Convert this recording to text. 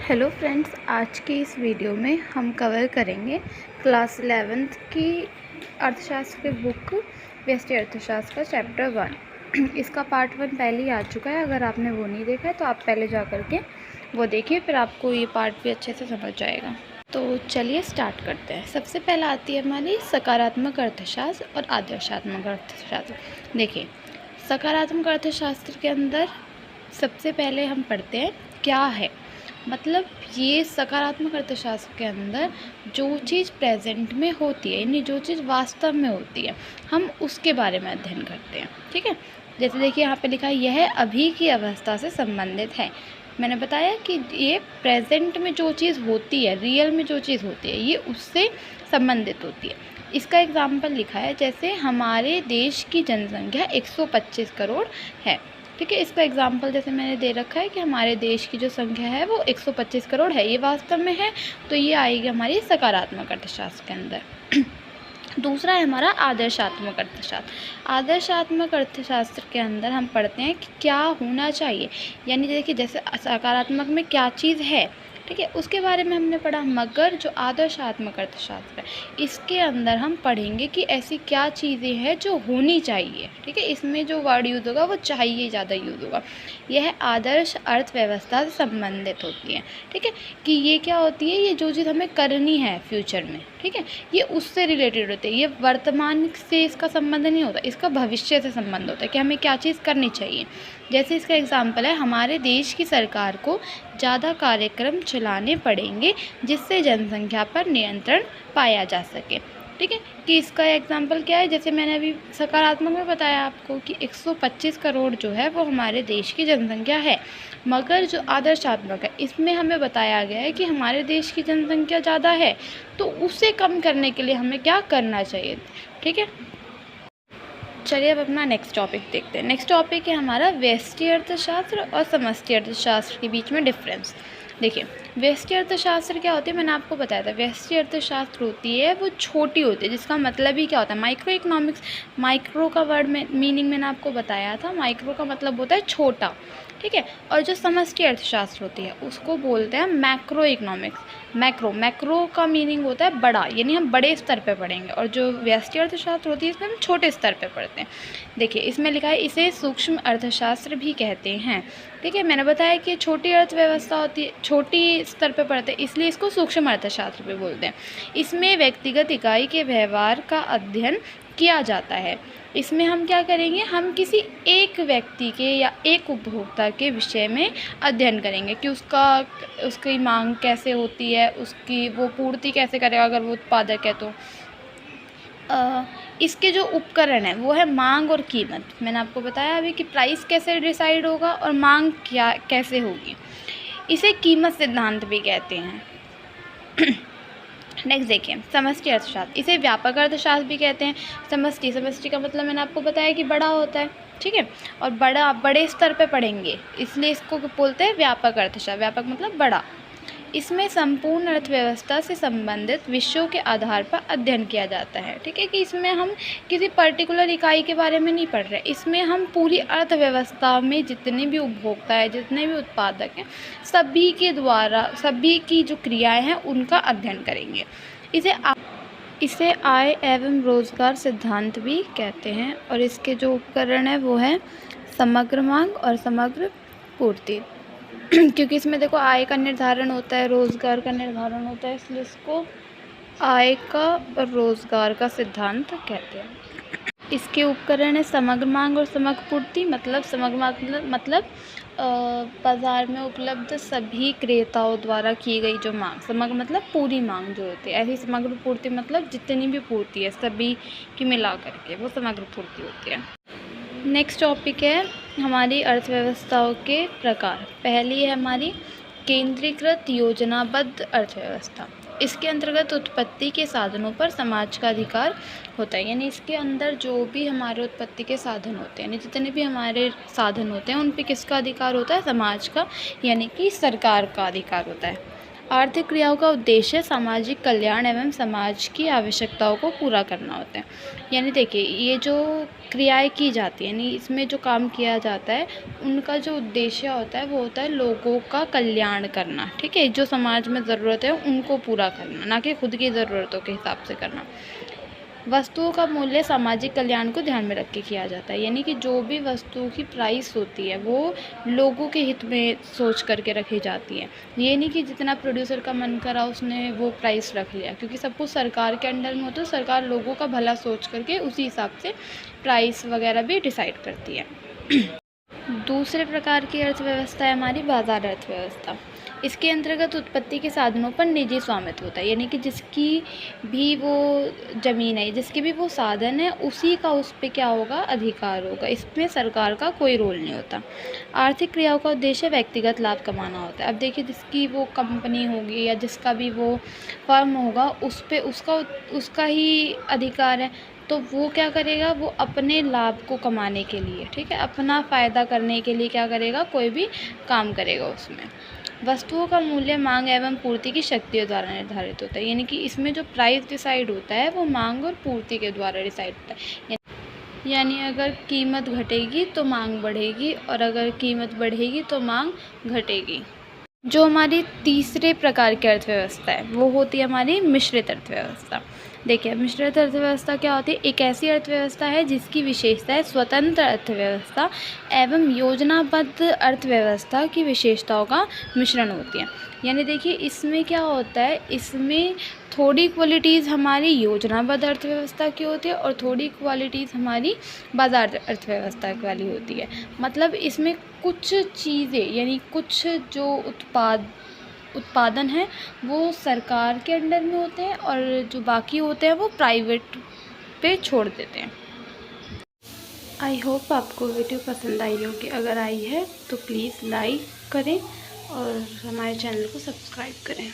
Hello friends, आज की इस वीडियो में हम कवर करेंगे क्लास 11th की अर्थशास्त्र की बुक व्यष्टि अर्थशास्त्र का चैप्टर 1। इसका पार्ट 1 पहले ही आ चुका है। अगर आपने वो नहीं देखा है तो आप पहले जा कर के वो देखिए, फिर आपको ये पार्ट भी अच्छे से समझ जाएगा। तो चलिए स्टार्ट करते हैं। सबसे पहला आती है हमारी सकारात्मक अर्थशास्त्र और आदर्शात्मक अर्थशास्त्र। देखिए, सकारात्मक अर्थशास्त्र के अंदर सबसे पहले हम पढ़ते हैं क्या है। मतलब ये सकारात्मक अर्थशास्त्र के अंदर जो चीज़ प्रेजेंट में होती है, यानी जो चीज़ वास्तव में होती है, हम उसके बारे में अध्ययन करते हैं। ठीक है, जैसे देखिए यहाँ पे लिखा है यह अभी की अवस्था से संबंधित है। मैंने बताया कि ये प्रेजेंट में जो चीज़ होती है, रियल में जो चीज़ होती है, ये उससे संबंधित होती है। इसका एग्जाम्पल लिखा है, जैसे हमारे देश की जनसंख्या 125 करोड़ है। ठीक है, इसका एग्जाम्पल जैसे मैंने दे रखा है कि हमारे देश की जो संख्या है वो 125 करोड़ है, ये वास्तव में है, तो ये आएगी हमारी सकारात्मक अर्थशास्त्र के अंदर। दूसरा है हमारा आदर्शात्मक अर्थशास्त्र। आदर्शात्मक अर्थशास्त्र के अंदर हम पढ़ते हैं कि क्या होना चाहिए, यानी देखिए जैसे सकारात्मक में क्या चीज़ है, ठीक है, उसके बारे में हमने पढ़ा। मगर जो आदर्शात्मक अर्थशास्त्र है, इसके अंदर हम पढ़ेंगे कि ऐसी क्या चीज़ें हैं जो होनी चाहिए। ठीक है, इसमें जो वर्ड यूज़ होगा वो चाहिए ज़्यादा यूज़ होगा। यह आदर्श अर्थव्यवस्था से संबंधित होती है। ठीक है, कि ये क्या होती है, ये जो चीज़ हमें करनी है फ्यूचर में, ठीक है, ये उससे रिलेटेड होती है। ये वर्तमान से इसका संबंध नहीं होता, इसका भविष्य से संबंध होता है कि हमें क्या चीज़ करनी चाहिए। जैसे इसका एग्जाम्पल है, हमारे देश की सरकार को ज़्यादा कार्यक्रम चलाने पड़ेंगे जिससे जनसंख्या पर नियंत्रण पाया जा सके। ठीक है, कि इसका एग्जाम्पल क्या है, जैसे मैंने अभी सकारात्मक में बताया आपको कि 125 करोड़ जो है वो हमारे देश की जनसंख्या है। मगर जो आदर्शात्मक है, इसमें हमें बताया गया है कि हमारे देश की जनसंख्या ज़्यादा है, तो उसे कम करने के लिए हमें क्या करना चाहिए। ठीक है, चलिए अब अपना नेक्स्ट टॉपिक देखते हैं। नेक्स्ट टॉपिक है हमारा व्यष्टि अर्थशास्त्र और समष्टि अर्थशास्त्र के बीच में डिफरेंस। देखिए, व्यष्टि अर्थशास्त्र क्या होती है, मैंने आपको बताया था। व्यष्टि अर्थशास्त्र होती है वो छोटी होती है, जिसका मतलब ही क्या होता है, माइक्रो इकोनॉमिक्स। माइक्रो का वर्ड में मीनिंग मैंने आपको बताया था, माइक्रो का मतलब होता है छोटा। ठीक है, और जो समष्टि अर्थशास्त्र होती है उसको बोलते हैं मैक्रो इकोनॉमिक्स। मैक्रो का मीनिंग होता है बड़ा, यानी हम बड़े स्तर पे पढ़ेंगे, और जो व्यष्टि अर्थशास्त्र होती है इसमें हम छोटे स्तर पे पढ़ते हैं। देखिए, इसमें लिखा है इसे सूक्ष्म अर्थशास्त्र भी कहते हैं। ठीक है, मैंने बताया कि छोटी अर्थव्यवस्था होती है, छोटी स्तर पे पढ़ते हैं, इसलिए इसको सूक्ष्म अर्थशास्त्र भी बोलते हैं। इसमें व्यक्तिगत इकाई के व्यवहार का अध्ययन किया जाता है। इसमें हम क्या करेंगे, हम किसी एक व्यक्ति के या एक उपभोक्ता के विषय में अध्ययन करेंगे कि उसकी मांग कैसे होती है, उसकी वो पूर्ति कैसे करेगा अगर वो उत्पादक है तो। इसके जो उपकरण है वो है मांग और कीमत। मैंने आपको बताया अभी कि प्राइस कैसे डिसाइड होगा और मांग क्या कैसे होगी, इसे कीमत सिद्धांत भी कहते हैं। नेक्स्ट देखिए, समष्टि अर्थशास्त्र, इसे व्यापक अर्थशास्त्र भी कहते हैं। समष्टि का मतलब मैंने आपको बताया कि बड़ा होता है। ठीक है, और बड़े स्तर पे पढ़ेंगे, इसलिए इसको बोलते हैं व्यापक अर्थशास्त्र। व्यापक मतलब बड़ा। इसमें संपूर्ण अर्थव्यवस्था से संबंधित विषयों के आधार पर अध्ययन किया जाता है। ठीक है, कि इसमें हम किसी पर्टिकुलर इकाई के बारे में नहीं पढ़ रहे, इसमें हम पूरी अर्थव्यवस्था में जितने भी उपभोक्ता है, जितने भी उत्पादक हैं, सभी के द्वारा सभी की जो क्रियाएं हैं उनका अध्ययन करेंगे। इसे आय एवं रोजगार सिद्धांत भी कहते हैं। और इसके जो उपकरण है वो है समग्र मांग और समग्र पूर्ति। क्योंकि इसमें देखो आय का निर्धारण होता है, रोजगार का निर्धारण होता है, इसलिए इसको आय का और रोजगार का सिद्धांत कहते हैं। इसके उपकरण है समग्र मांग और समग्र पूर्ति। मतलब समग्र मांग मतलब बाज़ार में उपलब्ध सभी क्रेताओं द्वारा की गई जो मांग। समग्र मतलब पूरी मांग जो होती है, ऐसी समग्र पूर्ति मतलब जितनी भी पूर्ति है सभी की मिला करके वो समग्र पूर्ति होती है। नेक्स्ट टॉपिक है हमारी अर्थव्यवस्थाओं के प्रकार। पहली है हमारी केंद्रीकृत योजनाबद्ध अर्थव्यवस्था। इसके अंतर्गत उत्पत्ति के साधनों पर समाज का अधिकार होता है, यानी इसके अंदर जो भी हमारे उत्पत्ति के साधन होते हैं, यानी जितने भी हमारे साधन होते हैं उन पे किसका अधिकार होता है, समाज का, यानी कि सरकार का अधिकार होता है। आर्थिक क्रियाओं का उद्देश्य सामाजिक कल्याण एवं समाज की आवश्यकताओं को पूरा करना होता है। यानी देखिए, ये जो क्रियाएं की जाती हैं, यानी इसमें जो काम किया जाता है, उनका जो उद्देश्य होता है वो होता है लोगों का कल्याण करना। ठीक है, जो समाज में ज़रूरत है उनको पूरा करना, ना कि खुद की ज़रूरतों के हिसाब से करना। वस्तुओं का मूल्य सामाजिक कल्याण को ध्यान में रख के किया जाता है। यानी कि जो भी वस्तुओं की प्राइस होती है वो लोगों के हित में सोच करके रखी जाती है। ये नहीं कि जितना प्रोड्यूसर का मन करा उसने वो प्राइस रख लिया, क्योंकि सब कुछ सरकार के अंडर में होता है। सरकार लोगों का भला सोच करके उसी हिसाब से प्राइस वगैरह भी डिसाइड करती है। दूसरे प्रकार की अर्थव्यवस्था है हमारी बाजार अर्थव्यवस्था। इसके अंतर्गत उत्पत्ति के साधनों पर निजी स्वामित्व होता है। यानी कि जिसकी भी वो ज़मीन है, जिसके भी वो साधन है, उसी का उस पर क्या होगा, अधिकार होगा। इसमें सरकार का कोई रोल नहीं होता। आर्थिक क्रियाओं का उद्देश्य व्यक्तिगत लाभ कमाना होता है। अब देखिए, जिसकी वो कंपनी होगी या जिसका भी वो फर्म होगा, उस पर उसका ही अधिकार है, तो वो क्या करेगा, वो अपने लाभ को कमाने के लिए, ठीक है, अपना फ़ायदा करने के लिए क्या करेगा, कोई भी काम करेगा उसमें। वस्तुओं का मूल्य मांग एवं पूर्ति की शक्तियों द्वारा निर्धारित होता है। यानी कि इसमें जो प्राइस डिसाइड होता है वो मांग और पूर्ति के द्वारा डिसाइड होता है। यानी अगर कीमत घटेगी तो मांग बढ़ेगी, और अगर कीमत बढ़ेगी तो मांग घटेगी। जो हमारी तीसरे प्रकार की अर्थव्यवस्था है वो होती है हमारी मिश्रित अर्थव्यवस्था। देखिए, मिश्रित अर्थव्यवस्था क्या होती है, एक ऐसी अर्थव्यवस्था है जिसकी विशेषता है स्वतंत्र अर्थव्यवस्था एवं योजनाबद्ध अर्थव्यवस्था की विशेषताओं का मिश्रण होती है। यानी देखिए, इसमें क्या होता है, इसमें थोड़ी क्वालिटीज़ हमारी योजनाबद्ध अर्थव्यवस्था की होती है और थोड़ी क्वालिटीज़ हमारी बाजार अर्थव्यवस्था वाली होती है। मतलब इसमें कुछ चीज़ें, यानी कुछ जो उत्पादन है वो सरकार के अंडर में होते हैं और जो बाकी होते हैं वो प्राइवेट पे छोड़ देते हैं। आई होप आपको वीडियो पसंद आई होगी। अगर आई है तो प्लीज़ लाइक करें और हमारे चैनल को सब्सक्राइब करें।